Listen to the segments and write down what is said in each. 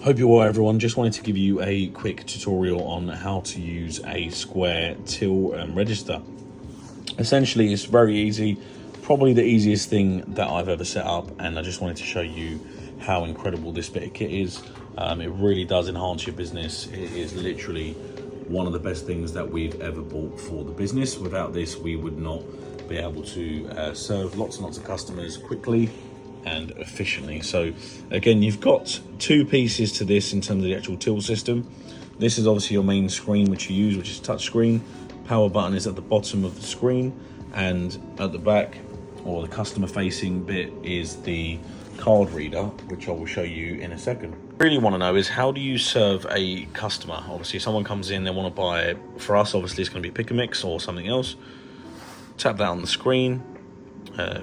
Hope you're well, everyone. Just wanted to give you a quick tutorial on how to use a Square till register. Essentially, it's very easy, probably the easiest thing that I've ever set up, and I just wanted to show you how incredible this bit of kit is. It really does enhance your business. It is literally one of the best things that we've ever bought for the business. Without this, we would not be able to serve lots and lots of customers quickly and efficiently. So again, you've got two pieces to this in terms of the actual till system. This is obviously your main screen, which you use, which is touch screen. Power button is at the bottom of the screen, and at the back, or the customer facing bit, is the card reader, which I will show you in a second. Really want to know is, how do you serve a customer? Obviously, if someone comes in, they want to buy, for us obviously it's going to be pick a mix or something else. Tap that on the screen,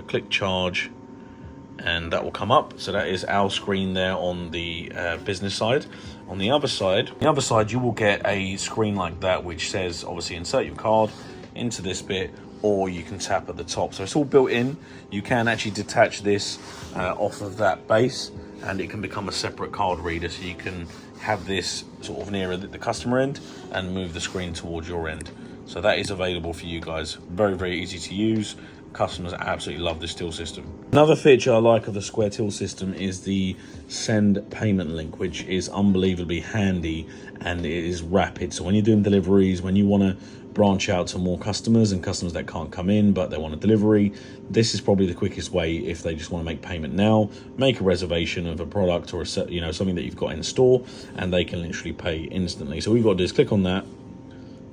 click charge, and that will come up. So that is our screen there on the business side. On the other side, you will get a screen like that, which says obviously insert your card into this bit, or you can tap at the top. So it's all built in. You can actually detach this off of that base, and it can become a separate card reader. So you can have this sort of nearer the customer end and move the screen towards your end. So that is available for you guys. Very, very easy to use. Customers absolutely love this till system. Another feature I like of the Square till system is the send payment link, which is unbelievably handy, and it is rapid. So when you're doing deliveries, when you want to branch out to more customers and customers that can't come in but they want a delivery, this is probably the quickest way. If they just want to make payment now, make a reservation of a product or something that you've got in store, and they can literally pay instantly. So all you've got to do is click on that,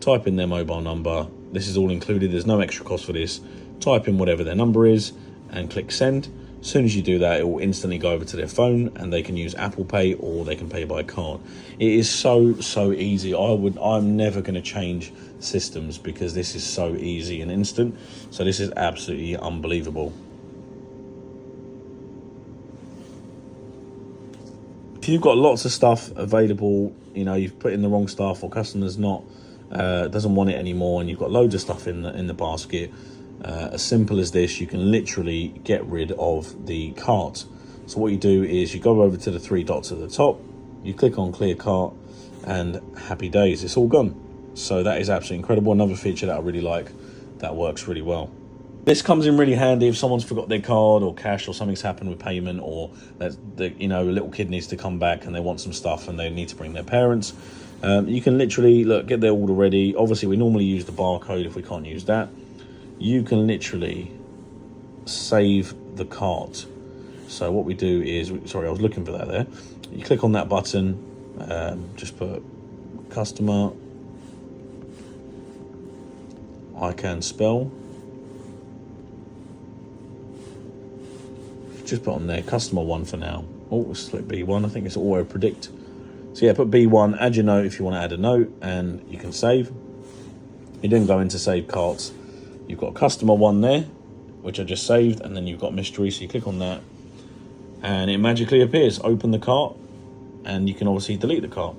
type in their mobile number. This is all included, there's no extra cost for this. Type in whatever their number is and click send. As soon as you do that, it will instantly go over to their phone, and they can use Apple Pay or they can pay by card. It is so easy. I'm never going to change systems because this is so easy and instant. So this is absolutely unbelievable. If you've got lots of stuff available, you've put in the wrong stuff, or customers doesn't want it anymore, and you've got loads of stuff in the basket, as simple as this, you can literally get rid of the cart. So what you do is you go over to the three dots at the top, you click on clear cart, and happy days, it's all gone. So that is absolutely incredible. Another feature that I really like that works really well. This comes in really handy if someone's forgot their card or cash, or something's happened with payment, or that a little kid needs to come back and they want some stuff and they need to bring their parents. You can literally get their order ready. Obviously, we normally use the barcode if we can't use that. You can literally save the cart. So what we do is, sorry, I was looking for that there. You click on that button, just put customer, I can spell. Just put on there customer 1 for now. Oh, let's select B1. I think it's auto predict. So yeah, put B1, add your note if you want to add a note, and you can save. You then go into save carts. You've got customer 1 there, which I just saved, and then you've got mystery. So you click on that, and it magically appears. Open the cart, and you can obviously delete the cart.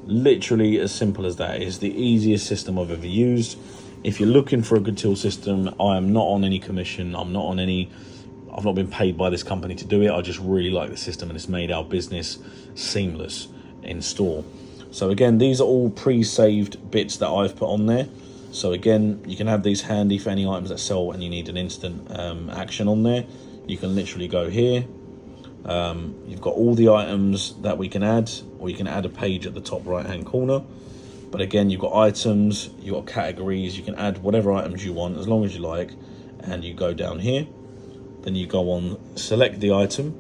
Literally as simple as that. It is the easiest system I've ever used. If you're looking for a good till system, I am not on any commission. I've not been paid by this company to do it. I just really like the system, and it's made our business seamless in store. So again, these are all pre-saved bits that I've put on there. So again, you can have these handy for any items that sell and you need an instant action on there. You can literally go here. You've got all the items that we can add, or you can add a page at the top right hand corner. But again, you've got items, you've got categories. You can add whatever items you want as long as you like, and you go down here. Then you go on, select the item,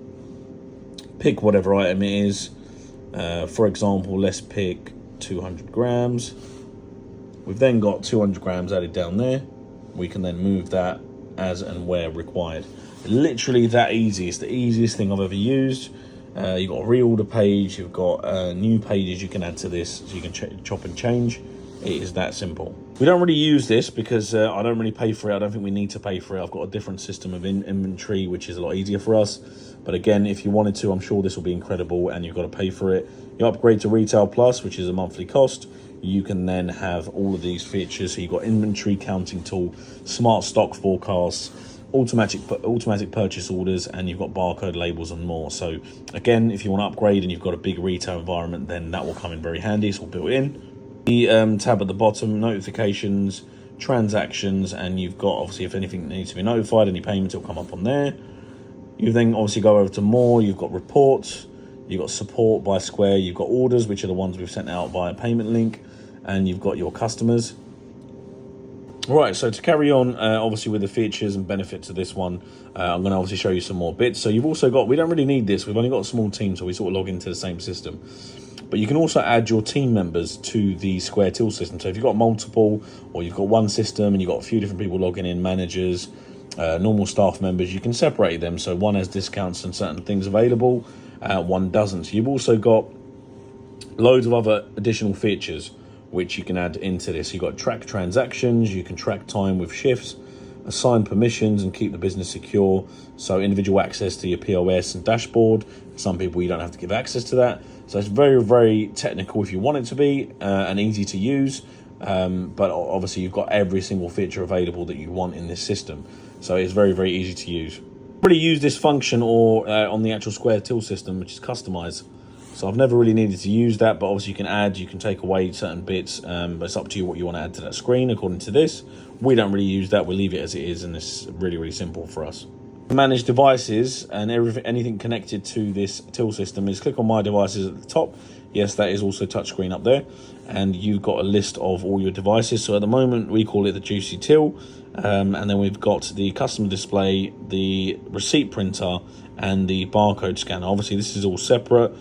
pick whatever item it is. For example, let's pick 200 grams. We've then got 200 grams added down there. We can then move that as and where required. Literally that easy. It's the easiest thing I've ever used. You've got a reorder page. You've got new pages you can add to this, so you can chop and change. It is that simple. We don't really use this because I don't really pay for it. I don't think we need to pay for it. I've got a different system of inventory, which is a lot easier for us. But again, if you wanted to, I'm sure this will be incredible, and you've got to pay for it. You upgrade to Retail Plus, which is a monthly cost. You can then have all of these features. So you've got inventory counting tool, smart stock forecasts, automatic purchase orders, and you've got barcode labels and more. So again, if you want to upgrade and you've got a big retail environment, then that will come in very handy. It's all built in. The tab at the bottom, notifications, transactions, and you've got obviously if anything needs to be notified, any payments will come up on there. You then obviously go over to more. You've got reports, you've got support by Square, you've got orders, which are the ones we've sent out via payment link, and you've got your customers. Right, so to carry on, obviously with the features and benefits of this one, I'm going to obviously show you some more bits. So you've also got, we don't really need this, we've only got a small team, so we sort of log into the same system. But you can also add your team members to the Square Till system. So if you've got multiple, or you've got one system and you've got a few different people logging in, managers, normal staff members, you can separate them. So one has discounts and certain things available, one doesn't. So you've also got loads of other additional features which you can add into this. You've got track transactions, you can track time with shifts, assign permissions and keep the business secure. So individual access to your POS and dashboard. Some people you don't have to give access to that. So it's very, very technical if you want it to be, and easy to use. But obviously you've got every single feature available that you want in this system. So it's very, very easy to use. Really use this function or on the actual Square Till system, which is customize. So I've never really needed to use that, but obviously you can add, you can take away certain bits, but it's up to you what you want to add to that screen according to this. We don't really use that, we leave it as it is, and it's really, really simple for us. Manage devices and anything connected to this till system is click on my devices at the top. Yes, that is also touchscreen up there, and you've got a list of all your devices. So at the moment we call it the Juicy Till, and then we've got the customer display, the receipt printer, and the barcode scanner. Obviously this is all separate.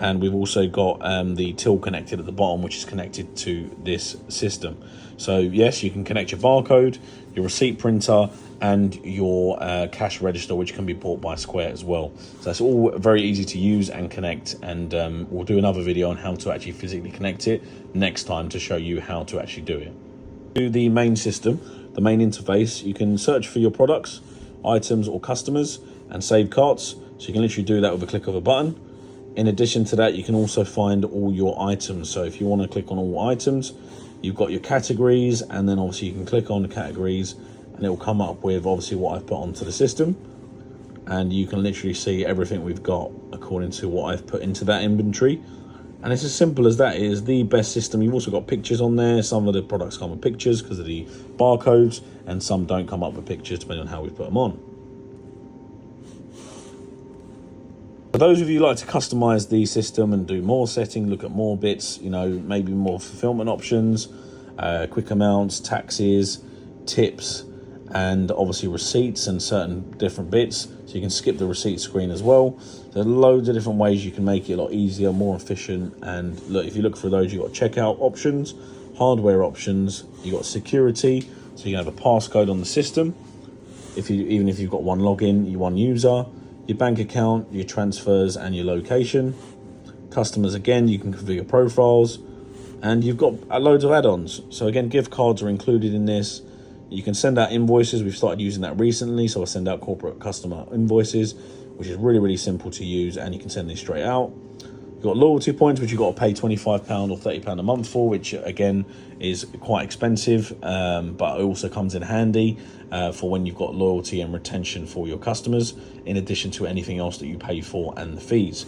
And we've also got the till connected at the bottom, which is connected to this system. So yes, you can connect your barcode, your receipt printer, and your cash register, which can be bought by Square as well. So that's all very easy to use and connect. And we'll do another video on how to actually physically connect it next time to show you how to actually do it. To the main system, the main interface, you can search for your products, items, or customers and save carts. So you can literally do that with a click of a button. In addition to that, you can also find all your items. So if you want to click on all items, you've got your categories, and then obviously you can click on the categories and it will come up with obviously what I've put onto the system. And you can literally see everything we've got according to what I've put into that inventory. And it's as simple as that. It is the best system. You've also got pictures on there. Some of the products come with pictures because of the barcodes, and some don't come up with pictures depending on how we put them on. For those of you who like to customize the system and do more setting, look at more bits, you know, maybe more fulfillment options, quick amounts, taxes, tips, and obviously receipts and certain different bits. So you can skip the receipt screen as well. There's loads of different ways you can make it a lot easier, more efficient. And look, if you look for those, you've got checkout options, hardware options, you've got security, so you can have a passcode on the system. Even if you've got one login, you one user. Your bank account, your transfers, and your location. Customers, again, you can configure profiles, and you've got loads of add-ons. So again, gift cards are included in this. You can send out invoices. We've started using that recently, so I send out corporate customer invoices, which is really, really simple to use, and you can send these straight out. You've got loyalty points, which you've got to pay £25 or £30 a month for, which again is quite expensive, but it also comes in handy for when you've got loyalty and retention for your customers, in addition to anything else that you pay for and the fees.